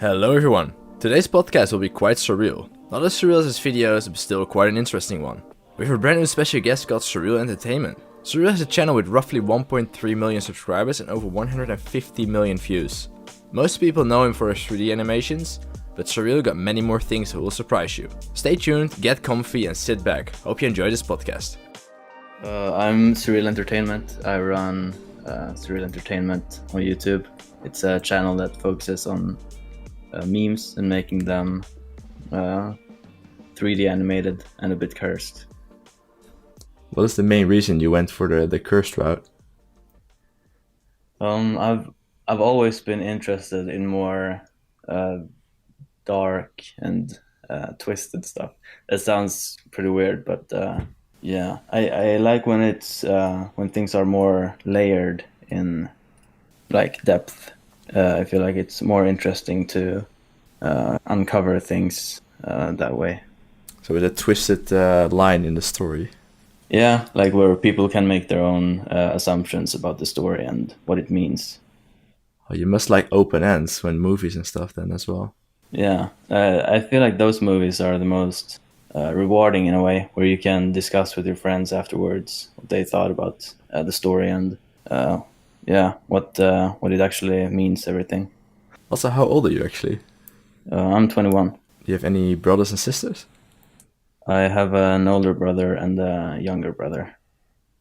Hello everyone! Today's podcast will be quite surreal. Not as surreal as his videos, but still quite an interesting one. We have a brand new special guest called Surreal Entertainment. Surreal has a channel with roughly 1.3 million subscribers and over 150 million views. Most people know him for his 3D animations, but Surreal got many more things that will surprise you. Stay tuned, get comfy and sit back. Hope you enjoy this podcast. I'm Surreal Entertainment. I run Surreal Entertainment on YouTube. It's a channel that focuses on memes and making them 3D animated and a bit cursed. What is the main reason you went for the cursed route? I've always been interested in more dark and twisted stuff. That sounds pretty weird, but yeah, I like when it's when things are more layered in like depth. I feel like it's more interesting to uncover things that way. So with a twisted line in the story. Yeah, like where people can make their own assumptions about the story and what it means. Oh, you must like open ends when movies and stuff then as well. Yeah, I feel like those movies are the most rewarding in a way, where you can discuss with your friends afterwards what they thought about the story and yeah, what it actually means, everything. Also, how old are you actually? I'm 21. Do you have any brothers and sisters? I have an older brother and a younger brother.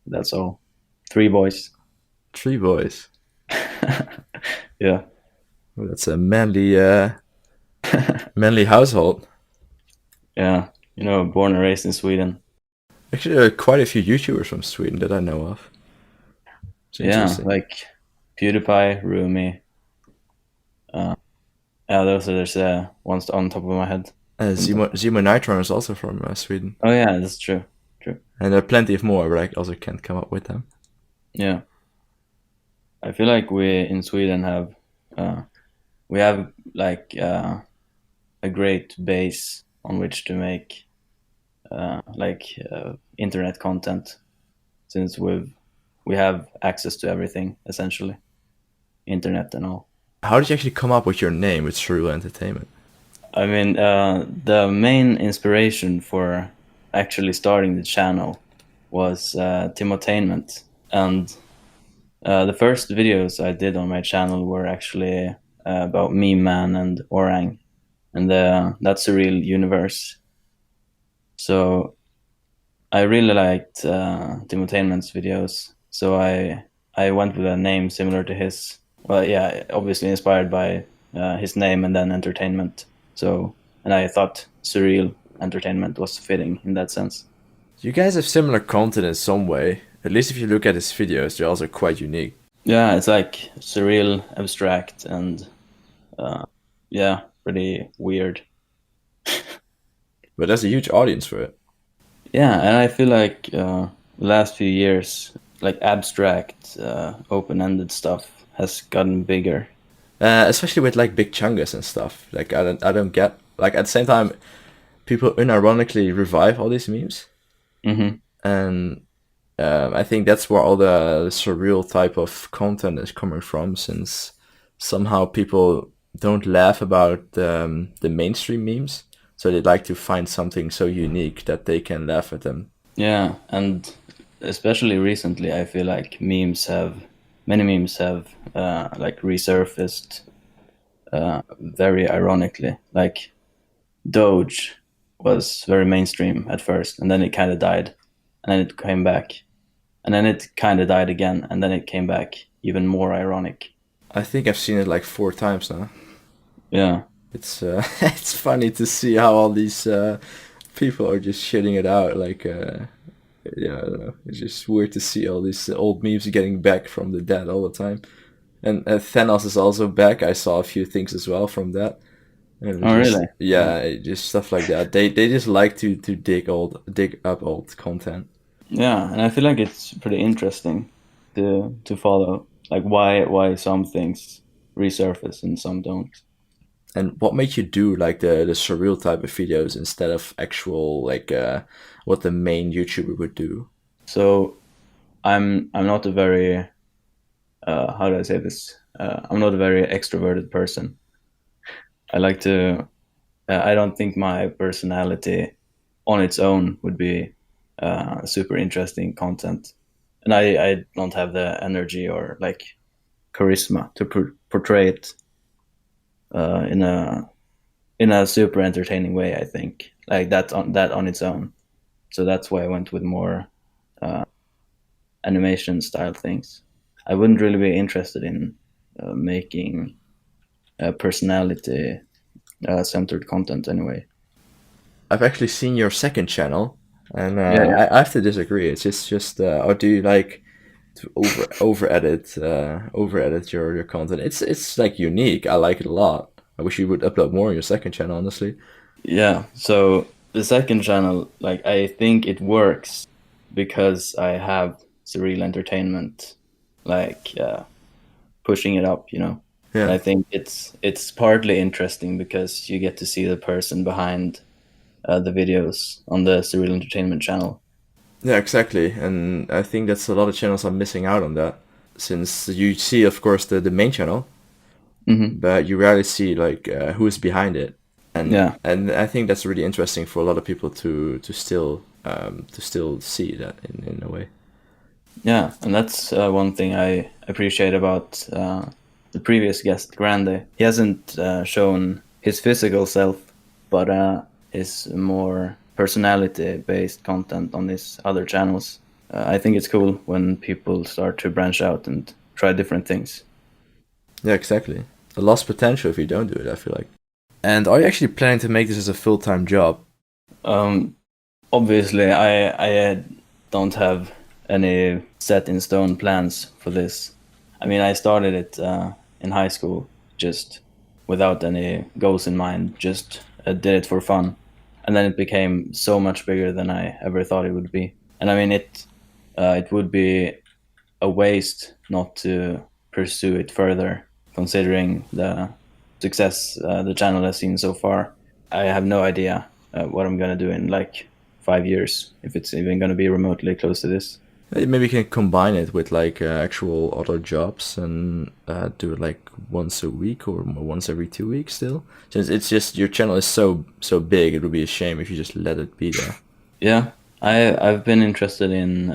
That's all. 3 boys. 3 boys. Yeah. Well, that's a manly manly household. Yeah, you know, born and raised in Sweden. Actually, there are quite a few YouTubers from Sweden that I know of. Yeah, like PewDiePie, Rumi. Yeah, there's ones on top of my head. Zemo Nitron is also from Sweden. Oh yeah, that's true. And there are plenty of more, but I also can't come up with them. Yeah. I feel like we in Sweden have like a great base on which to make internet content, since we have access to everything essentially, internet and all. How did you actually come up with your name with Surreal Entertainment? I mean, the main inspiration for actually starting the channel was Timotainment, and the first videos I did on my channel were actually about Meme Man and Orang and that surreal universe. So I really liked Timotainment's videos, so I went with a name similar to his. Well, yeah, obviously inspired by his name and then entertainment. So, and I thought Surreal Entertainment was fitting in that sense. You guys have similar content in some way. At least if you look at his videos, they're also quite unique. Yeah, it's like surreal, abstract, and yeah, pretty weird. But there's a huge audience for it. Yeah, and I feel like the last few years, like abstract, open-ended stuff has gotten bigger. Especially with like big chungus and stuff. Like I don't get, like at the same time, people unironically revive all these memes. Mm-hmm. And I think that's where all the surreal type of content is coming from, since somehow people don't laugh about the mainstream memes, so they like to find something so unique that they can laugh at them. Yeah, and especially recently, I feel like many memes have like resurfaced very ironically. Like Doge was very mainstream at first, and then it kind of died, and then it came back, and then it kind of died again, and then it came back even more ironic. I think I've seen it like 4 times now. Yeah. It's it's funny to see how all these people are just shitting it out. Like, yeah, I don't know. It's just weird to see all these old memes getting back from the dead all the time. And Thanos is also back. I saw a few things as well from that. And Oh, just, really? yeah, just stuff like that. They just like to dig up old content. Yeah, and I feel like it's pretty interesting to follow, like why some things resurface and some don't. And what made you do like the surreal type of videos instead of actual like what the main YouTuber would do? So I'm not a very how do I say this? I'm not a very extroverted person. I like to. I don't think my personality on its own would be super interesting content, and I don't have the energy or like charisma to portray it in a super entertaining way. I think like that on its own. So that's why I went with more animation style things. I wouldn't really be interested in making personality centered content anyway. I've actually seen your second channel, and Yeah, yeah. I have to disagree. It's just or do you like to over edit your content? It's like unique. I like it a lot. I wish you would upload more on your second channel, honestly. Yeah. So the second channel, like I think it works because I have Surreal Entertainment, like pushing it up, you know. And Yeah. I think it's partly interesting because you get to see the person behind the videos on the Surreal Entertainment channel. Yeah, exactly. And I think that's a lot of channels are missing out on that. Since you see, of course, the main channel, Hmm. but you rarely see like who is behind it. Yeah, And I think that's really interesting for a lot of people to still see that in a way. yeah, and that's one thing I appreciate about the previous guest, Grande. He hasn't shown his physical self, but his more personality-based content on his other channels. I think it's cool when people start to branch out and try different things. Yeah, exactly. A lost potential if you don't do it, I feel like. And are you actually planning to make this as a full-time job? Um, Obviously, I don't have any set in stone plans for this. I mean, I started it in high school, just without any goals in mind, just did it for fun. And then it became so much bigger than I ever thought it would be. And I mean, it would be a waste not to pursue it further, considering the success the channel has seen so far. I have no idea what I'm gonna do in like 5 years, if it's even gonna be remotely close to this. Maybe you can combine it with like actual other jobs and do it like once a week or once every 2 weeks still. Since it's just your channel is so big, it would be a shame if you just let it be there. Yeah, I've been interested in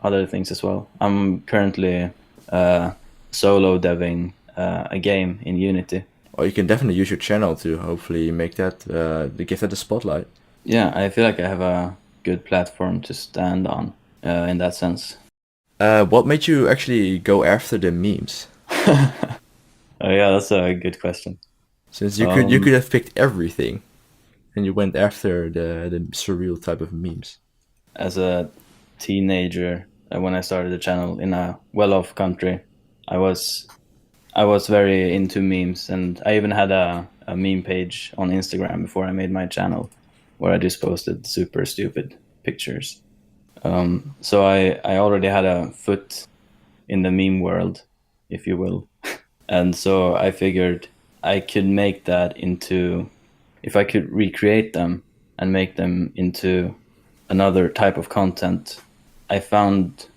other things as well. I'm currently solo deving a game in Unity. Or you can definitely use your channel to hopefully make that give that a spotlight. Yeah, I feel like I have a good platform to stand on in that sense. What made you actually go after the memes? Oh yeah, that's a good question. Since you Um, could have picked everything, and you went after the surreal type of memes. as a teenager, when I started the channel in a well-off country, I was I was very into memes, and I even had a meme page on Instagram before I made my channel, where I just posted super stupid pictures. So I already had a foot in the meme world, if you will. And so I figured I could make that into, if I could recreate them and make them into another type of content, I found,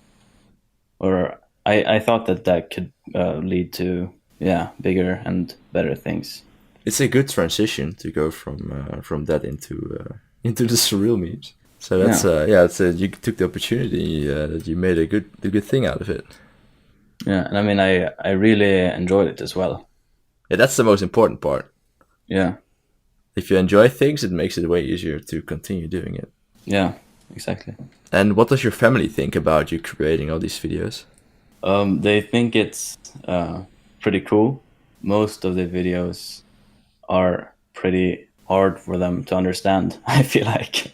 or I thought that that could lead to, yeah, bigger and better things. It's a good transition to go from that into the surreal memes. So that's Yeah, yeah, it's you took the opportunity that you made a good thing out of it. yeah. And I mean, I really enjoyed it as well. Yeah, that's the most important part. Yeah, If you enjoy things, it makes it way easier to continue doing it. yeah, exactly. And what does your family think about you creating all these videos? They think it's pretty cool. Most of the videos are pretty hard for them to understand, I feel like.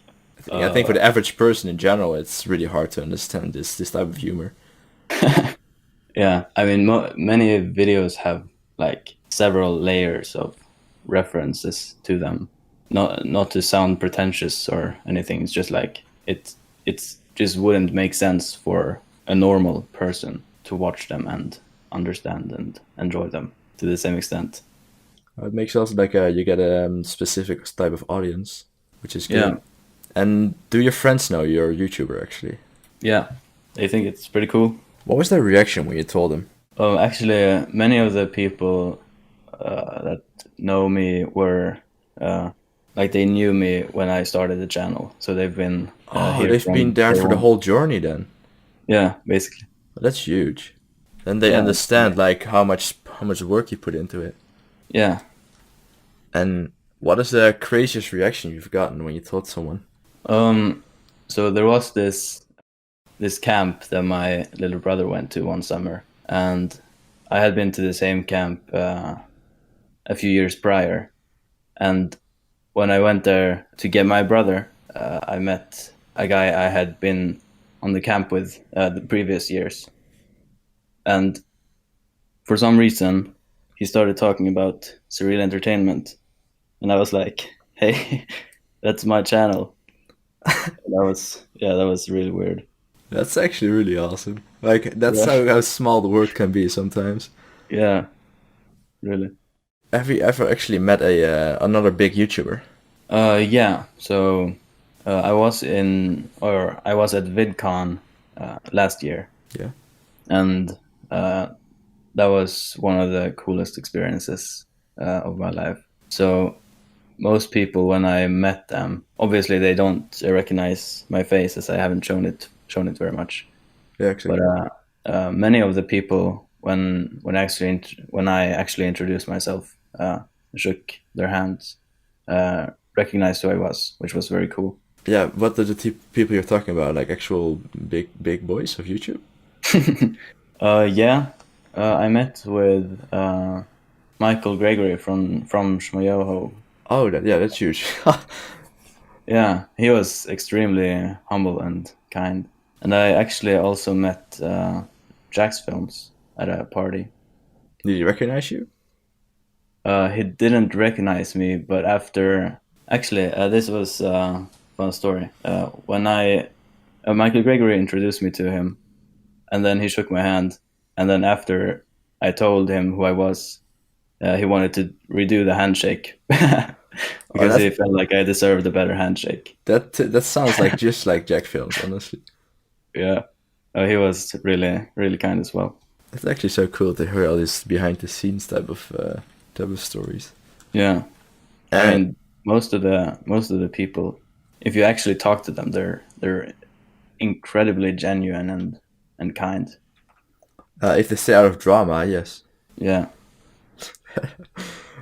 I think for the average person in general, it's really hard to understand this type of humor. Yeah, I mean, many videos have like several layers of references to them. Not to sound pretentious or anything. It's just like it's just wouldn't make sense for a normal person to watch them and understand and enjoy them to the same extent. It makes also like you get a specific type of audience, which is Yeah, good. And do your friends know you're a YouTuber actually? yeah, they think it's pretty cool. What was their reaction when you told them? Actually, many of the people that know me were like they knew me when I started the channel, so they've been Oh, here they've been from there day for the one. whole journey then. Yeah, basically. That's huge. Then they Yeah, understand like how much work you put into it. yeah. And what is the craziest reaction you've gotten when you told someone? So there was this camp that my little brother went to one summer, and I had been to the same camp a few years prior. And when I went there to get my brother, I met a guy I had been on the camp with the previous years. And for some reason, he started talking about Surreal Entertainment. And I was like, hey, that's my channel. That was really weird. That's actually really awesome. Like that's Yeah, how small the world can be sometimes. yeah, really. Have you ever actually met a another big YouTuber? Yeah. So I was at VidCon last year, Yeah. and that was one of the coolest experiences of my life. So most people, when I met them, obviously they don't recognize my face as I haven't shown it very much. Yeah, But exactly. many of the people, when I actually introduced myself, shook their hands, recognized who I was, which was very cool. Yeah, what are the people you're talking about? Like actual big boys of YouTube? Yeah, I met with Michael Gregory from Shmoyoho. Oh, yeah, that's huge. Yeah, he was extremely humble and kind. And I actually also met Jack's Films at a party. Did he recognize you? He didn't recognize me, but after actually, this was a fun story. When I Michael Gregory introduced me to him, and then he shook my hand, and then after I told him who I was, he wanted to redo the handshake Oh, because he felt like I deserved a better handshake. that sounds like just like Jack Films, honestly. Yeah, he was really kind as well. It's actually so cool to hear all these behind the scenes type of stories. Yeah, I And mean most of the people, if you actually talk to them, they're incredibly genuine and kind. if they stay out of drama, yes. Yeah.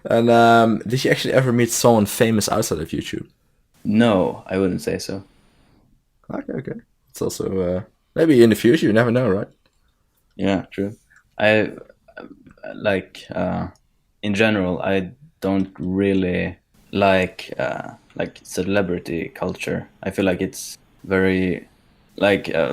And did you actually ever meet someone famous outside of YouTube? No, I wouldn't say so. Okay, okay. It's also maybe in the future. You never know, right? Yeah, true. I like in general, I don't really like celebrity culture. I feel like it's very like I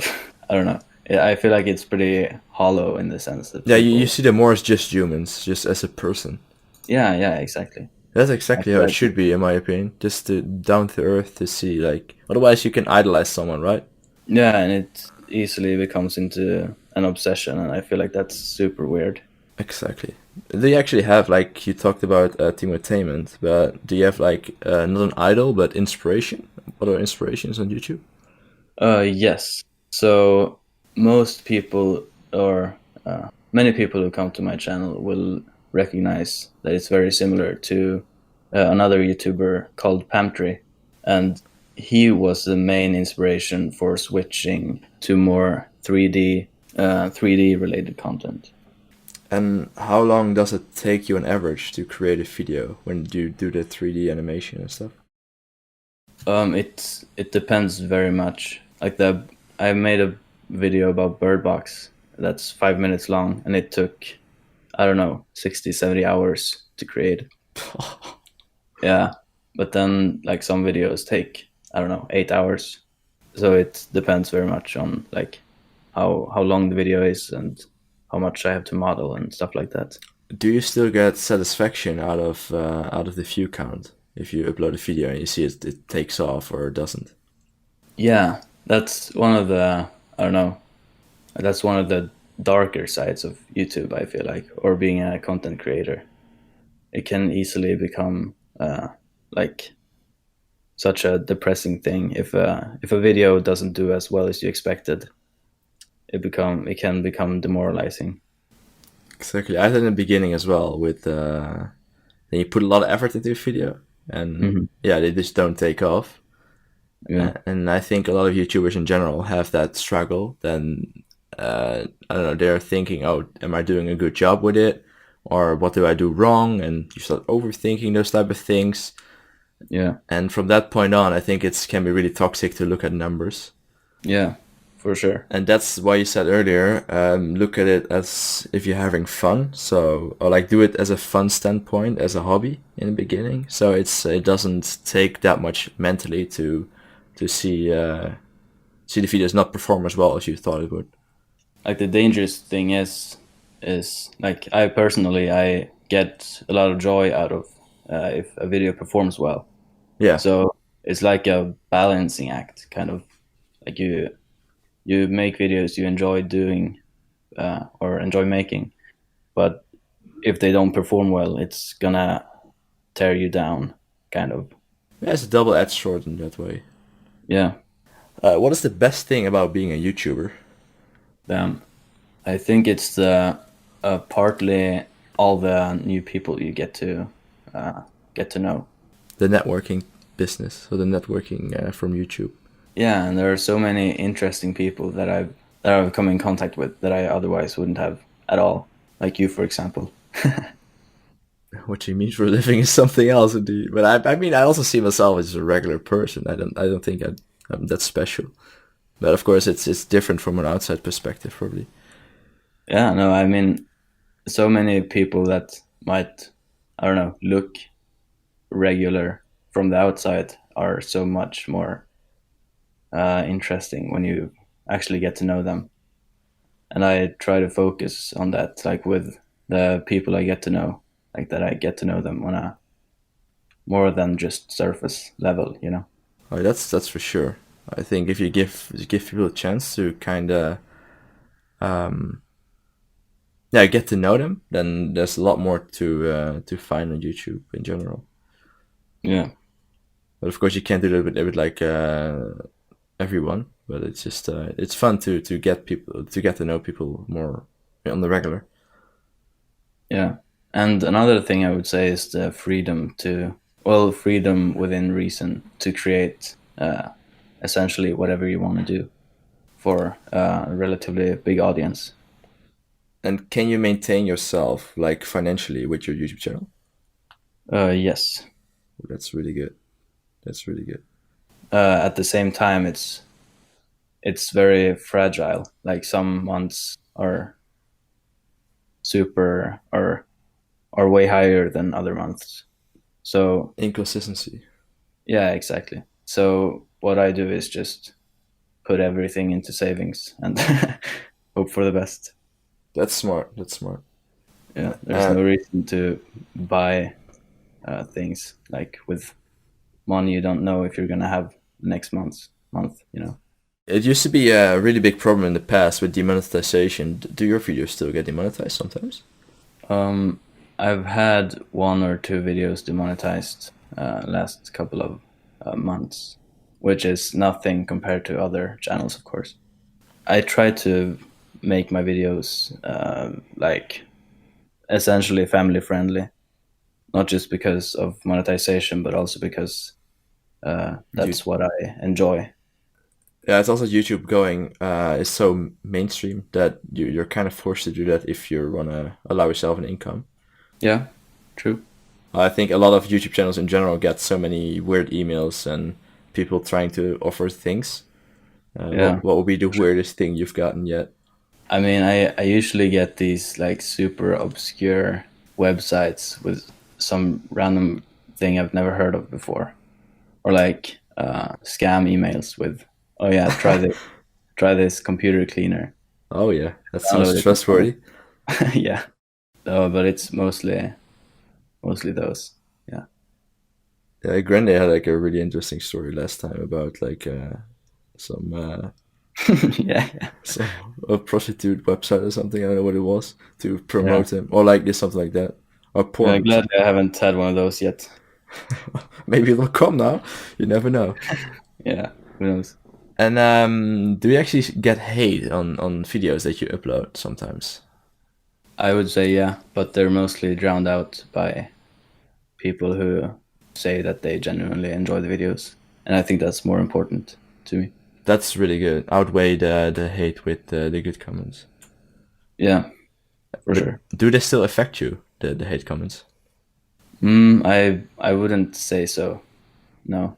don't know. Yeah, I feel like it's pretty hollow in the sense that Yeah, you people. see them more as just humans, just as a person. Yeah, yeah, exactly. That's I exactly how feel it like should be, in my opinion. Just to down to earth to see, like, otherwise you can idolize someone, right? yeah, and it easily becomes into an obsession, and I feel like that's super weird. Exactly. Do you actually have, like, you talked about entertainment, but do you have, like, not an idol, but inspiration? What are inspirations on YouTube? Yes. So most people, or many people who come to my channel, will recognize that it's very similar to another YouTuber called Pamtree, and he was the main inspiration for switching to more 3D related content. And how long does it take you on average to create a video when you do the 3D animation and stuff? It depends very much. I made a video about Bird Box that's 5 minutes long, and it took, I don't know, 60, 70 hours to create. Yeah, but then like some videos take, I don't know, 8 hours. So it depends very much on like how long the video is and how much I have to model and stuff like that. Do you still get satisfaction out of the view count if you upload a video and you see it takes off or doesn't? Yeah, that's one of the, I don't know, that's one of the darker sides of YouTube, I feel like, or being a content creator. It can easily become like such a depressing thing if a video doesn't do as well as you expected. It can become demoralizing. Exactly. I had in the beginning as well with then you put a lot of effort into a video and yeah, they just don't take off. Yeah. And I think a lot of YouTubers in general have that struggle. Then I don't know, they're thinking, oh, am I doing a good job with it? Or what do I do wrong? And you start overthinking those type of things. Yeah. And from that point on, I think it can be really toxic to look at numbers. Yeah, for sure. And that's why you said earlier, look at it as if you're having fun. So, or like do it as a fun standpoint, as a hobby in the beginning. So it doesn't take that much mentally to see the videos not perform as well as you thought it would. Like the dangerous thing is like I personally get a lot of joy out of if a video performs well. Yeah. So it's like a balancing act, kind of like you make videos you enjoy doing or enjoy making, but if they don't perform well, it's gonna tear you down, kind of. Yeah, it's a double-edged sword in that way. Yeah. What is the best thing about being a YouTuber? I think it's the partly all the new people you get to know. The networking business, or the networking from YouTube. Yeah, and there are so many interesting people that I've come in contact with that I otherwise wouldn't have at all. Like you, for example. What you mean for a living is something else, indeed. But I mean, I also see myself as a regular person. I don't think I'm that special. But of course, it's different from an outside perspective, probably. Yeah, no, I mean, so many people that might, I don't know, look regular from the outside are so much more interesting when you actually get to know them. And I try to focus on that, like with the people I get to know, like that I get to know them on a more than just surface level, you know? Oh, that's for sure. I think if you give people a chance to kind of, get to know them, then there's a lot more to find on YouTube in general. Yeah. But of course, you can't do that with like everyone. But it's just it's fun to get to know people more on the regular. Yeah. And another thing I would say is the freedom within reason to create essentially whatever you want to do for a relatively big audience. And can you maintain yourself like financially with your YouTube channel? Yes. That's really good. That's really good. At the same time, it's very fragile. Like some months are super or way higher than other months. So inconsistency. Yeah, exactly. So what I do is just put everything into savings and hope for the best. That's smart. That's smart. Yeah, there's no reason to buy things like with money you don't know if you're gonna have next month. You know. It used to be a really big problem in the past with demonetization. Do your videos still get demonetized sometimes? I've had 1 or 2 videos demonetized last couple of months, which is nothing compared to other channels, of course. I try to make my videos like essentially family friendly, not just because of monetization, but also because that's what I enjoy. Yeah, it's also YouTube going is so mainstream that you're kind of forced to do that if you want to allow yourself an income. Yeah, true. I think a lot of YouTube channels in general get so many weird emails and people trying to offer things. What would be the weirdest thing you've gotten yet? I mean, I usually get these like super obscure websites with some random thing I've never heard of before, or like scam emails with, oh yeah, try this computer cleaner. Oh yeah, that sounds trustworthy. Yeah, but it's mostly those. Yeah. Yeah, Grande had like a really interesting story last time about like some yeah. some a prostitute website or something. I don't know what it was to promote him or like this something like that or porn. I'm glad I haven't had one of those yet. Maybe it'll come now. You never know. Yeah, who knows? And do you actually get hate on videos that you upload sometimes? I would say yeah, but they're mostly drowned out by people who say that they genuinely enjoy the videos, and I think that's more important to me. That's really good. Outweigh the hate with the good comments. Yeah, for But sure. do they still affect you, the hate comments? I wouldn't say so. No,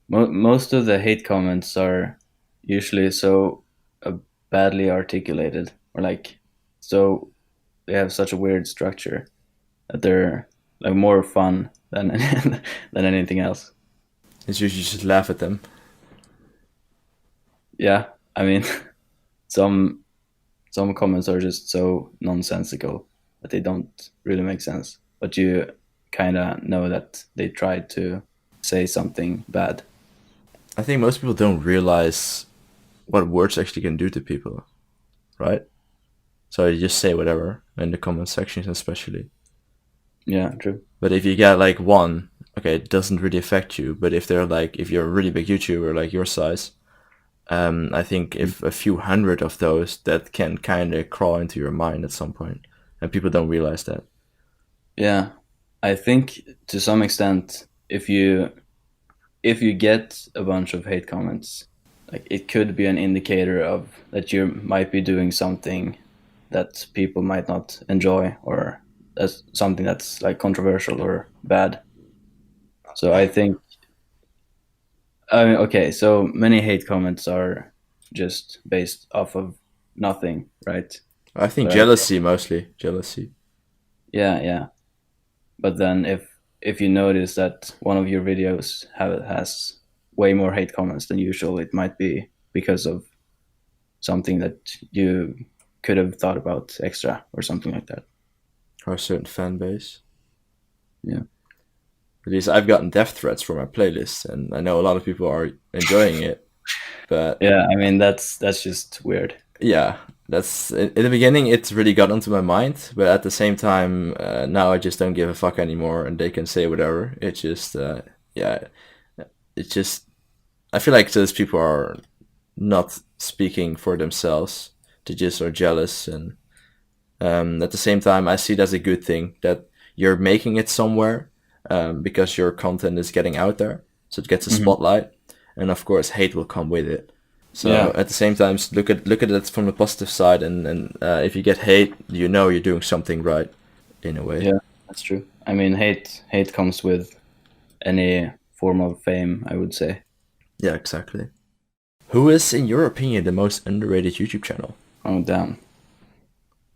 most of the hate comments are usually so badly articulated, or like so they have such a weird structure that they're like more fun than than anything else. It's usually just laugh at them. Yeah, I mean, some some comments are just so nonsensical that they don't really make sense, but you kind of know that they tried to say something bad. I think most people don't realize what words actually can do to people, right? So you just say whatever in the comment sections, especially. Yeah, true. But if you get like one, okay, it doesn't really affect you. But if they're like, if you're a really big YouTuber like your size, I think if a few hundred of those, that can kind of crawl into your mind at some point, and people don't realize that. Yeah, I think to some extent, if you get a bunch of hate comments, like it could be an indicator of that you might be doing something that people might not enjoy, or that's something that's like controversial or bad. So I think, I mean, okay, so many hate comments are just based off of nothing, right? I think But jealousy mostly, jealousy. yeah, yeah. But then if you notice that one of your videos has way more hate comments than usual, it might be because of something that you could have thought about extra or something like that. Or a certain fan base. Yeah. At least I've gotten death threats for my playlist, and I know a lot of people are enjoying it. But Yeah, I mean that's just weird. yeah, that's in the beginning. It really got onto my mind, but at the same time, now I just don't give a fuck anymore, and they can say whatever. It just, yeah, it just. I feel like those people are not speaking for themselves. They just are jealous, and at the same time, I see it as a good thing that you're making it somewhere, because your content is getting out there, so it gets a Hmm. spotlight, and of course, hate will come with it. So Yeah, at the same time, look at it from the positive side, and if you get hate, you know you're doing something right, in a way. yeah, that's true. I mean, hate comes with any form of fame, I would say. Yeah, exactly. Who is, in your opinion, the most underrated YouTube channel? Oh damn.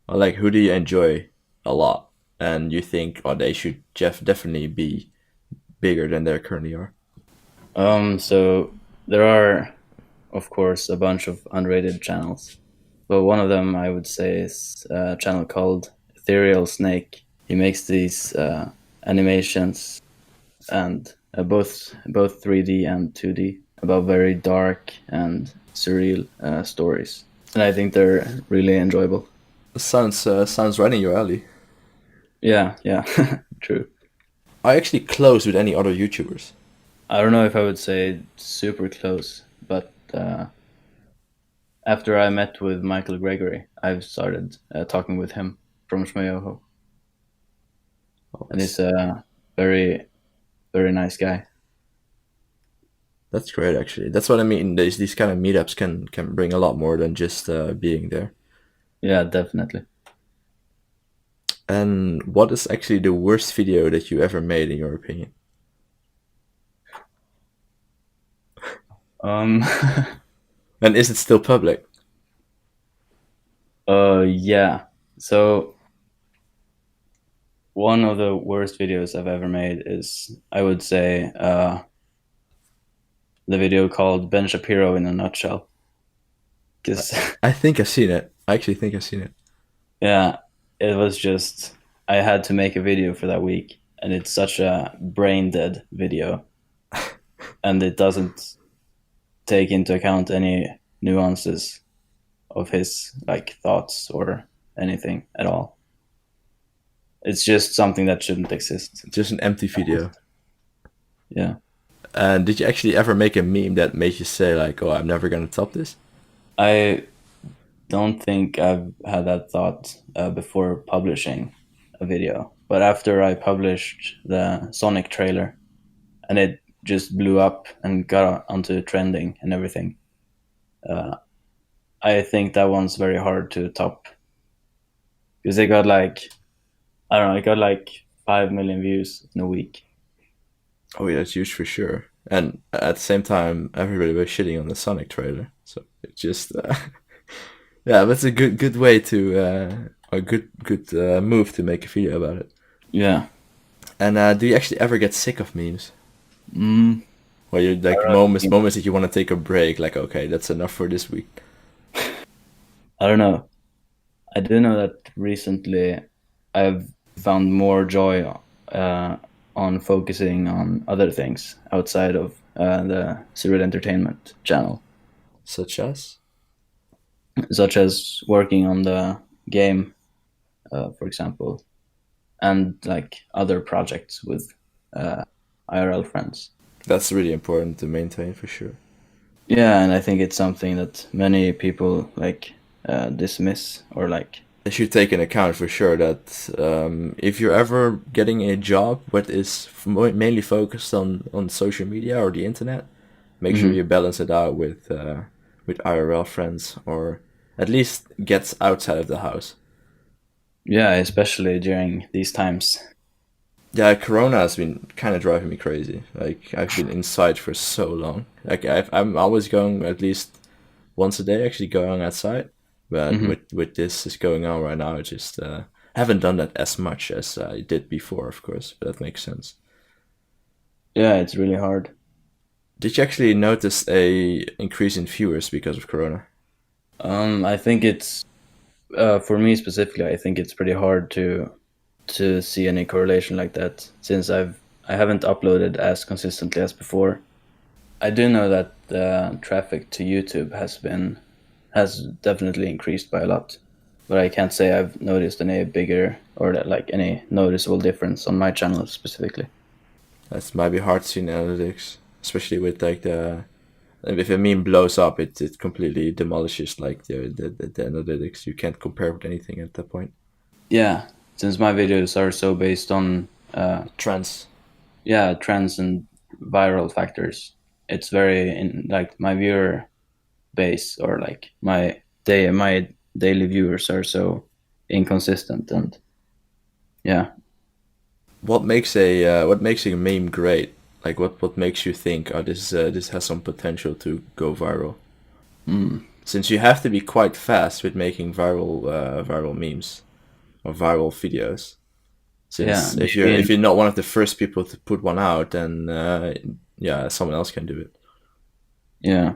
Or like, who do you enjoy a lot, and you think, oh, they should definitely be bigger than they currently are? So there are, of course, a bunch of underrated channels, but one of them I would say is a channel called Ethereal Snake. He makes these animations and both 3D and 2D about very dark and surreal stories, and I think they're really enjoyable. Sounds right in your alley. Yeah, yeah, true. Are you actually close with any other YouTubers? I don't know if I would say super close, but after I met with Michael Gregory, I've started talking with him from Shmayoho, Oh, and he's a very, very nice guy. that's great, actually. That's what I mean. These kind of meetups can bring a lot more than just being there. Yeah, definitely. And what is actually the worst video that you ever made, in your opinion? Um, And is it still public? yeah. So one of the worst videos I've ever made is, I would say, the video called Ben Shapiro in a nutshell. Because I think I've seen it. I actually think I've seen it. yeah, it was just I had to make a video for that week, and it's such a brain dead video, and it doesn't take into account any nuances of his like thoughts or anything at all. It's just something that shouldn't exist. Just an empty video. Yeah. And did you actually ever make a meme that made you say like, "Oh, I'm never gonna top this"? I don't think I've had that thought before publishing a video. But after I published the Sonic trailer and it just blew up and got onto trending and everything, I think that one's very hard to top because they got like, I don't know, it got like 5 million views in a week. Oh yeah, that's huge for sure. And at the same time, everybody was shitting on the Sonic trailer, so it just yeah, that's a good way to a good move to make a video about it. Yeah. And do you actually ever get sick of memes? Mm, Or you I like don't know. moments that you want to take a break, like okay, that's enough for this week. I don't know. I do know that recently I've found more joy on focusing on other things outside of the Surreal Entertainment channel, Such as? such as working on the game, for example, and like other projects with IRL friends. That's really important to maintain for sure. Yeah, and I think it's something that many people like dismiss or like. They should take into account for sure that if you're ever getting a job what is mainly focused on social media or the internet, make sure you balance it out with IRL friends, or at least gets outside of the house. Yeah, especially during these times. Yeah, Corona has been kind of driving me crazy. Like I've been inside for so long. Like I'm always going at least once a day, actually going outside. But Hmm. with this is going on right now, I just haven't done that as much as I did before, of course. But that makes sense. Yeah, it's really hard. Did you actually notice a increase in viewers because of Corona? I think it's for me specifically. I think it's pretty hard to see any correlation like that since I haven't uploaded as consistently as before. I do know that the traffic to YouTube has definitely increased by a lot, but I can't say I've noticed any bigger or like any noticeable difference on my channel specifically. That might be hard to see in analytics, especially with like the if a meme blows up, it completely demolishes like the analytics. You can't compare with anything at that point. Yeah, since my videos are so based on Trends. yeah, trends and viral factors, it's very in like my viewer base or like my daily viewers are so inconsistent and yeah. What makes a meme great? Like what makes you think, oh, this has some potential to go viral? Mm. Since you have to be quite fast with making viral memes or viral videos. Yeah, Since do you if mean, you're not one of the first people to put one out, then yeah, someone else can do it. yeah,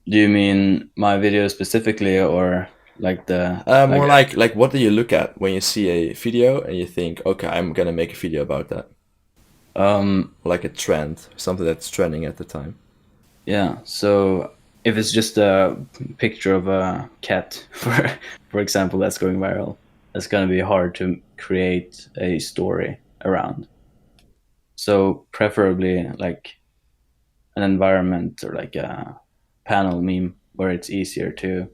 do you mean my video specifically or like the like More like what do you look at when you see a video and you think, okay, I'm gonna make a video about that, like a trend, something that's trending at the time. yeah, so if it's just a picture of a cat for example that's going viral, that's going to be hard to create a story around. So preferably like an environment or like a panel meme where it's easier to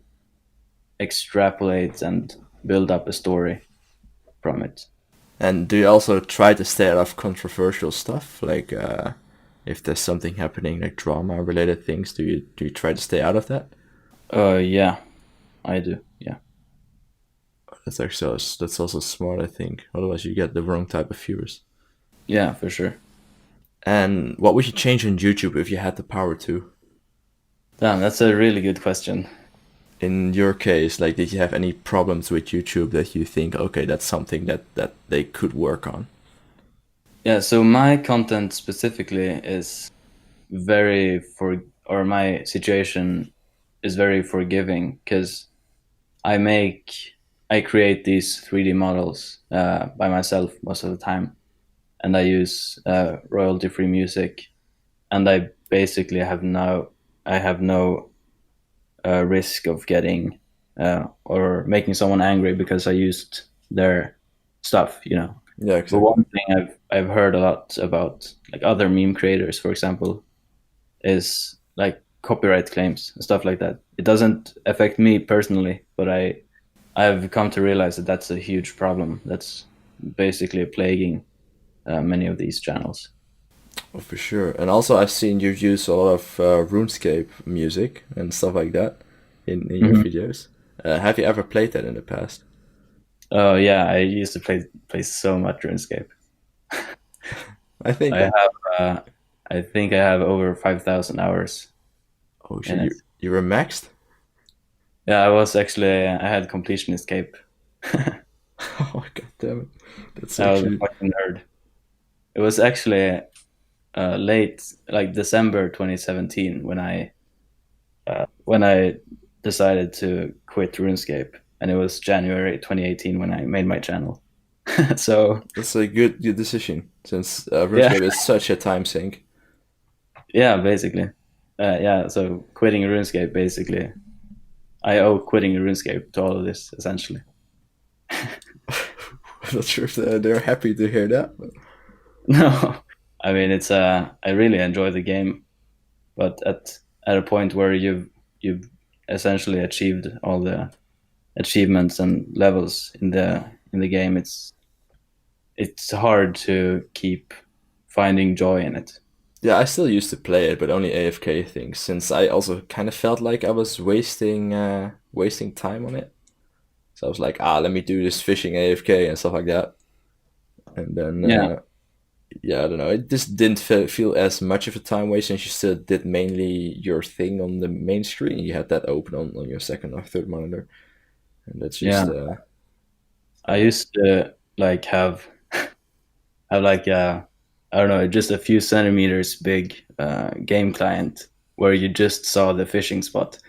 extrapolate and build up a story from it. And do you also try to stay out of controversial stuff, like if there's something happening, like drama related things? Do you try to stay out of that? Yeah, I do. Yeah. That's also smart, I think. Otherwise, you get the wrong type of viewers. Yeah, for sure. And what would you change on YouTube if you had the power to? Damn, that's a really good question. In your case, like, did you have any problems with YouTube that you think, okay, that's something that they could work on? Yeah, so my content specifically is very for or my situation is very forgiving because I make I create these 3D models by myself most of the time, and I use royalty-free music, and I basically have no risk of getting or making someone angry because I used their stuff, you know. Yeah, But exactly. one thing I've heard a lot about like other meme creators, for example, is like copyright claims and stuff like that. It doesn't affect me personally, but I've come to realize that that's a huge problem. That's basically plaguing many of these channels. Oh, for sure. And also, I've seen you use a lot of RuneScape music and stuff like that in your videos. Have you ever played that in the past? Oh yeah, I used to play so much RuneScape. I think. I think I have over 5,000 hours Oh in shit, it. you were maxed? Yeah, I was actually I had completionist cape. Oh god damn it, that's I was a actually. fucking nerd. It was actually late, like December 2017, when I decided to quit RuneScape, and it was January 2018 when I made my channel. So That's a good decision since yeah, RuneScape is such a time sink. yeah, basically, yeah. So quitting RuneScape, basically, I owe quitting RuneScape to all of this, essentially. I'm not sure if they're happy to hear that. But... No, I mean it's I really enjoy the game, but at a point where you've essentially achieved all the achievements and levels in the game, it's hard to keep finding joy in it. Yeah, I still used to play it, but only AFK things, since I also kind of felt like I was wasting time on it. So I was like, let me do this fishing AFK and stuff like that. And then, Yeah, yeah, I don't know. It just didn't feel as much of a time waste since you still did mainly your thing on the main screen. You had that open on your second or third monitor. And that's just, yeah. I used to like have like I don't know, just a few centimeters big game client where you just saw the fishing spot.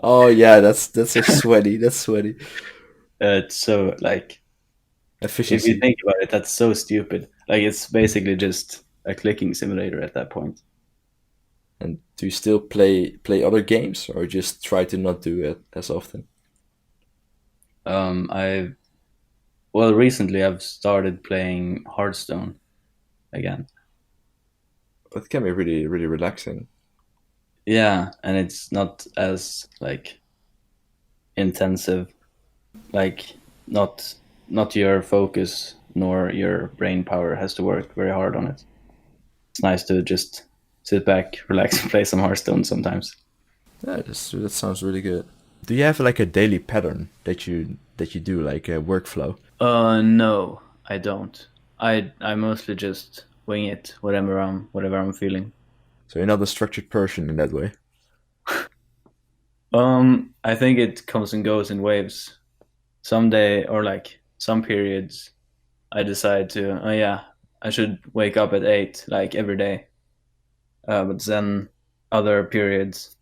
oh yeah, that's a sweaty. That's sweaty. It's so like if you Efficiency. think about it, that's so stupid. Like it's basically just a clicking simulator at that point. And do you still play other games or just try to not do it as often? I well recently I've started playing Hearthstone again. It can be really, really relaxing. Yeah, and it's not as like intensive, like not not your focus nor your brain power has to work very hard on it. It's nice to just sit back, relax, and play some Hearthstone sometimes. Yeah, that sounds really good. Do you have like a daily pattern that you do, like a workflow? No, I don't. I mostly just wing it, whatever I'm feeling. So you're not a structured person in that way. I think it comes and goes in waves. Someday or like some periods, I decide to, oh yeah, I should wake up at 8 like every day. But then other periods,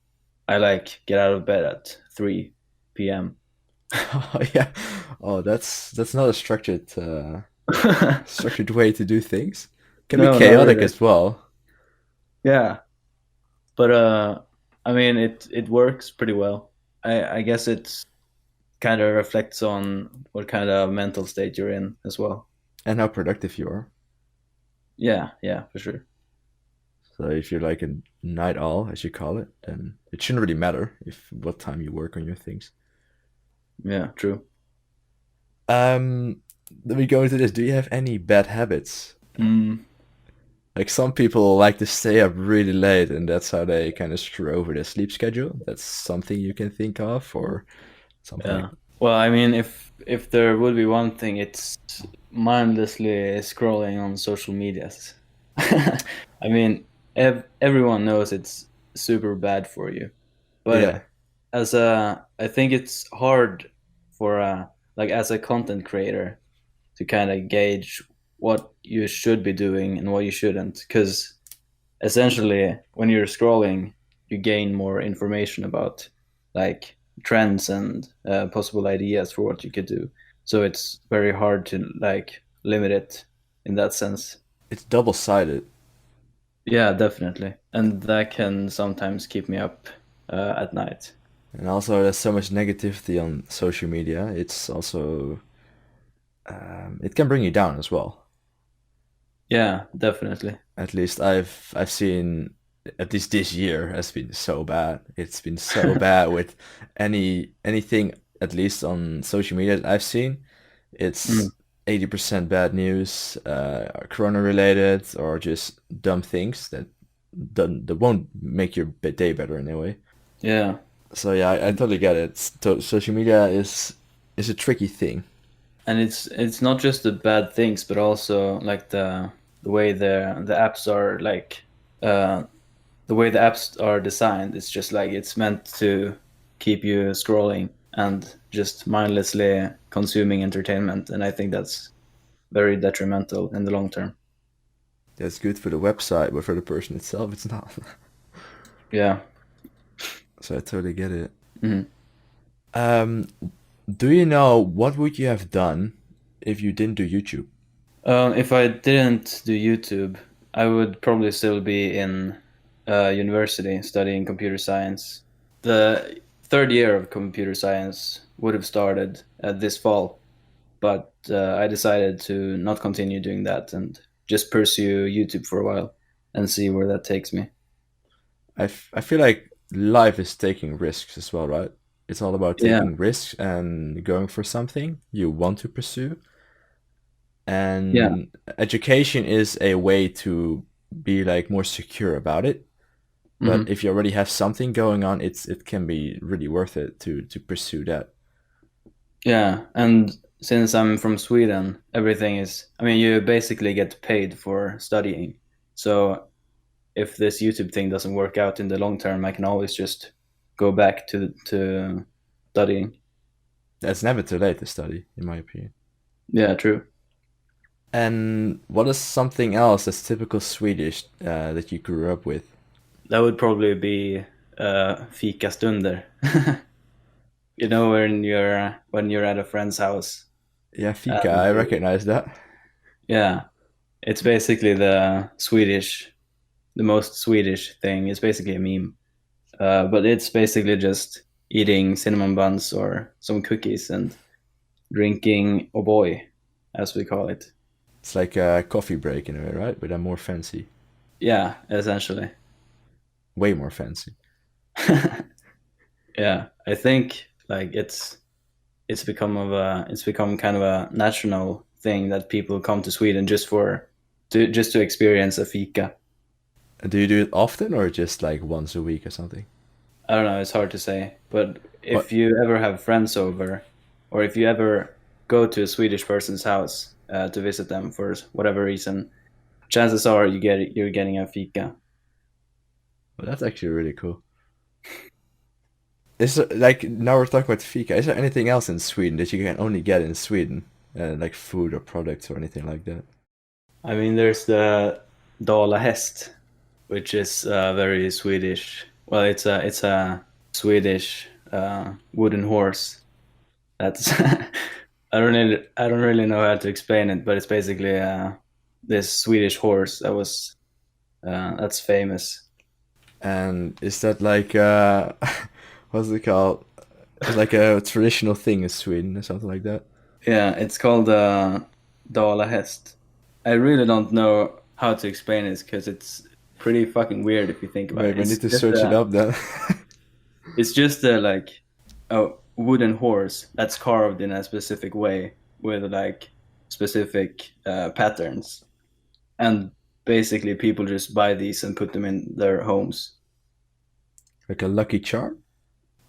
I like get out of bed at 3 p.m. Oh yeah. Oh, that's not a structured way to do things. Can be No, not chaotic really. as well. Yeah, but I mean it works pretty well. I guess it kind of reflects on what kind of mental state you're in as well. And how productive you are. Yeah, yeah, for sure. So if you're like a night owl, as you call it, then it shouldn't really matter if what time you work on your things. Yeah, true. Um, Let me go into this. Do you have any bad habits? Mm, Like some people like to stay up really late, and that's how they kind of screw over their sleep schedule. That's something you can think of, or something like. yeah. Well, I mean, if there would be one thing, it's mindlessly scrolling on social medias. I mean, everyone knows it's super bad for you, Yeah, but I think it's hard for like as a content creator to kind of gauge what you should be doing and what you shouldn't, because essentially when you're scrolling, you gain more information about like trends and possible ideas for what you could do. So it's very hard to like limit it in that sense. it's double-sided. Yeah, definitely, and that can sometimes keep me up at night. And also, there's so much negativity on social media. It's also it can bring you down as well. Yeah, definitely. At least I've seen at least this year has been so bad. It's been so bad with anything, at least on social media that I've seen. Mm. It's 80% bad news, corona related, or just dumb things that won't make your day better in a way. Yeah, So yeah, I totally get it. Social media is a tricky thing. and it's not just the bad things, but also like the way the apps are like uh, the way the apps are designed. It's just like it's meant to keep you scrolling and just mindlessly consuming entertainment, and I think that's very detrimental in the long term. That's good for the website, but for the person itself, it's not. Yeah. So I totally get it. Mhm. Um, do you know what would you have done if you didn't do YouTube? If I didn't do YouTube, I would probably still be in university studying computer science. The third year of computer science would have started this fall, but I decided to not continue doing that and just pursue YouTube for a while and see where that takes me. I feel like life is taking risks as well, right? It's all about Yeah. taking risks and going for something you want to pursue. Yeah. And education is a way to be like more secure about it. But Hmm. if you already have something going on, it can be really worth it to pursue that. Yeah. And since I'm from Sweden, everything is, I mean, you basically get paid for studying. So if this YouTube thing doesn't work out in the long term, I can always just go back to studying. It's never too late to study, in my opinion. Yeah, true. And what is something else that's typical Swedish that you grew up with? That would probably be fika stunder. You know, when you're at a friend's house. Yeah, fika, And I recognize that. yeah, it's basically the most Swedish thing. It's basically a meme, but it's basically just eating cinnamon buns or some cookies and drinking O'boy, as we call it. It's like a coffee break in a way, right? But I'm more fancy, Yeah, essentially. way more fancy. Yeah, I think like it's become kind of a national thing that people come to Sweden just to experience a fika. And do you do it often or just like once a week or something? I don't know, it's hard to say, but What? if you ever have friends over, or if you ever go to a Swedish person's house to visit them for whatever reason, chances are you're getting a fika. Well, that's actually really cool. Is there, like now we're talking about fika. Is there anything else in Sweden that you can only get in Sweden, like food or products or anything like that? I mean, there's the Dala häst, which is very Swedish. Well, it's a Swedish wooden horse. That's I don't really know how to explain it, but it's basically this Swedish horse that's famous. And is that like what's it called? It's like a traditional thing in Sweden or something like that. Yeah, it's called Dala häst. I really don't know how to explain it because it's pretty fucking weird if you think about it. Maybe I need to search it up then. It's just like a wooden horse that's carved in a specific way with like specific patterns, and basically people just buy these and put them in their homes. Like a lucky charm,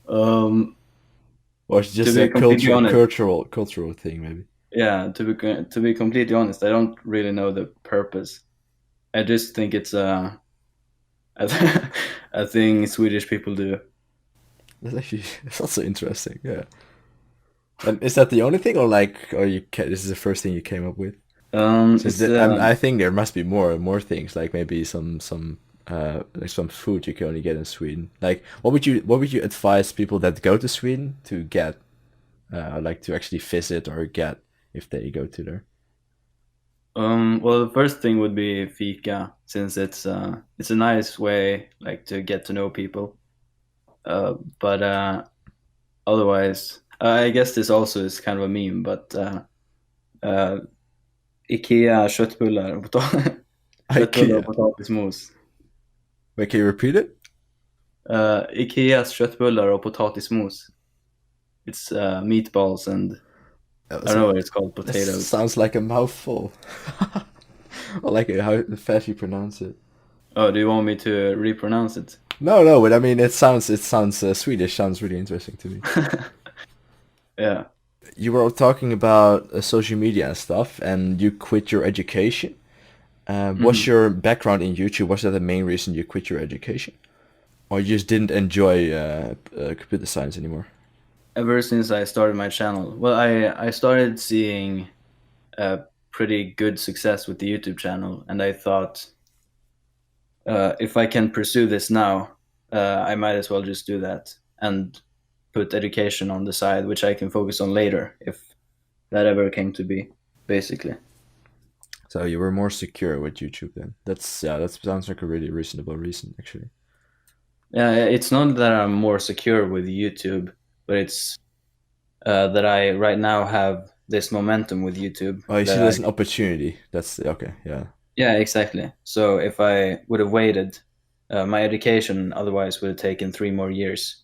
Um, or it's to just a be completely honest, cultural thing, maybe. yeah, to be completely honest, I don't really know the purpose. I just think it's a, a thing Swedish people do. That's actually that's also interesting. Yeah. And is that the only thing, or like, or this is the first thing you came up with? Since It's I think there must be more things, like maybe some like some food you can only get in Sweden. Like, what would you advise people that go to Sweden to get, like to actually visit or get if they go to there? well, the first thing would be fika, since it's a nice way like to get to know people. But otherwise, I guess this also is kind of a meme, but uh, IKEA köttbullar och IKEA. potatismos. Wait, can you repeat it? Ikeas köttbullar och potatismos. It's meatballs and I don't know what it's called, potatoes. Sounds like a mouthful. I like it how fast you pronounce it. Oh, do you want me to repronounce it? No, but I mean it sounds Swedish. Sounds really interesting to me. Yeah. You were talking about social media and stuff, and you quit your education. What's your background in YouTube? Was that the main reason you quit your education, or you just didn't enjoy computer science anymore? Ever since I started my channel, well, I started seeing pretty good success with the YouTube channel, and I thought if I can pursue this now, I might as well just do that and put education on the side, which I can focus on later if that ever came to be, basically. So you were more secure with YouTube then. That sounds like a really reasonable reason, actually. Yeah, it's not that I'm more secure with YouTube, but it's that I right now have this momentum with YouTube. Oh, you see, there's an opportunity. That's okay. Yeah. Yeah, exactly. So if I would have waited, my education otherwise would have taken 3 more years,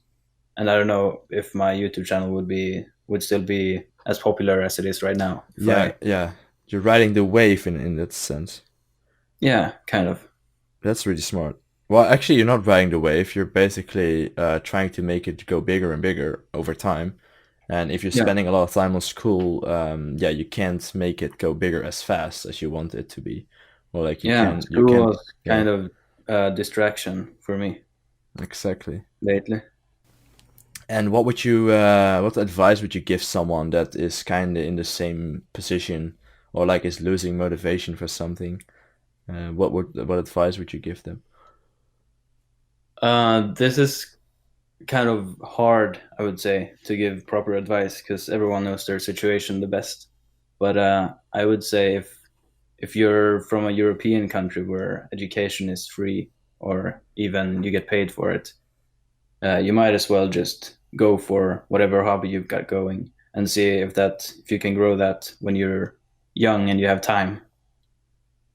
and I don't know if my YouTube channel would still be as popular as it is right now. Yeah. You're riding the wave in that sense. Yeah, kind of. That's really smart. Well, actually, you're not riding the wave. You're basically trying to make it go bigger and bigger over time. And if you're spending a lot of time on school, you can't make it go bigger as fast as you want it to be. Well, like school was kind of a distraction for me. Exactly. Lately. And what advice would you give someone that is kind of in the same position, or like is losing motivation for something? What advice would you give them? This is kind of hard, I would say, to give proper advice because everyone knows their situation the best. But I would say if you're from a European country where education is free or even you get paid for it, you might as well just go for whatever hobby you've got going and see if you can grow that when you're young and you have time.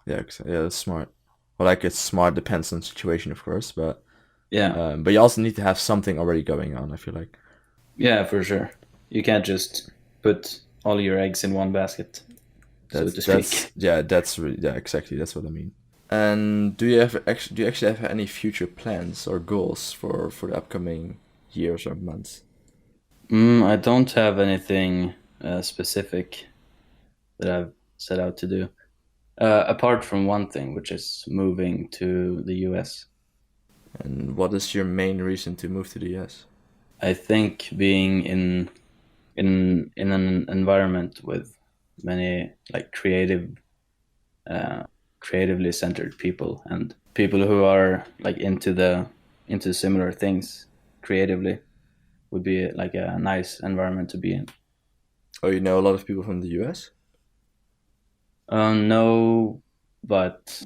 Yeah, that's smart. Well, like it's smart, depends on the situation, of course, but yeah. But you also need to have something already going on, I feel like. Yeah, for sure. You can't just put all your eggs in one basket, so to speak. Exactly. That's what I mean. And do you actually have any future plans or goals for the upcoming years or months? I don't have anything specific that I've set out to do, apart from one thing, which is moving to the US. And what is your main reason to move to the US? I think being in an environment with many like creatively centered people and people who are like into similar things creatively would be like a nice environment to be in. Oh, you know a lot of people from the US? No, but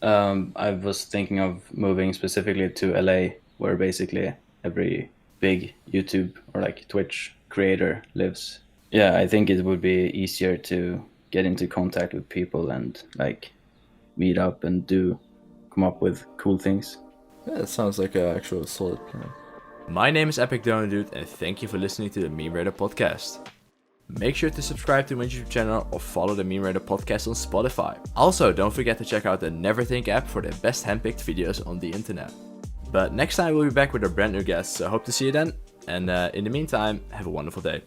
I was thinking of moving specifically to LA, where basically every big YouTube or like Twitch creator lives. Yeah, I think it would be easier to get into contact with people and like meet up and come up with cool things. Yeah, that sounds like an actual solid plan. My name is EpicDonutDude, and thank you for listening to the Meme Raider podcast. Make sure to subscribe to my YouTube channel or follow the Meme Raider podcast on Spotify. Also, don't forget to check out the Neverthink app for the best handpicked videos on the internet. But next time we'll be back with a brand new guest, so I hope to see you then. And in the meantime, have a wonderful day.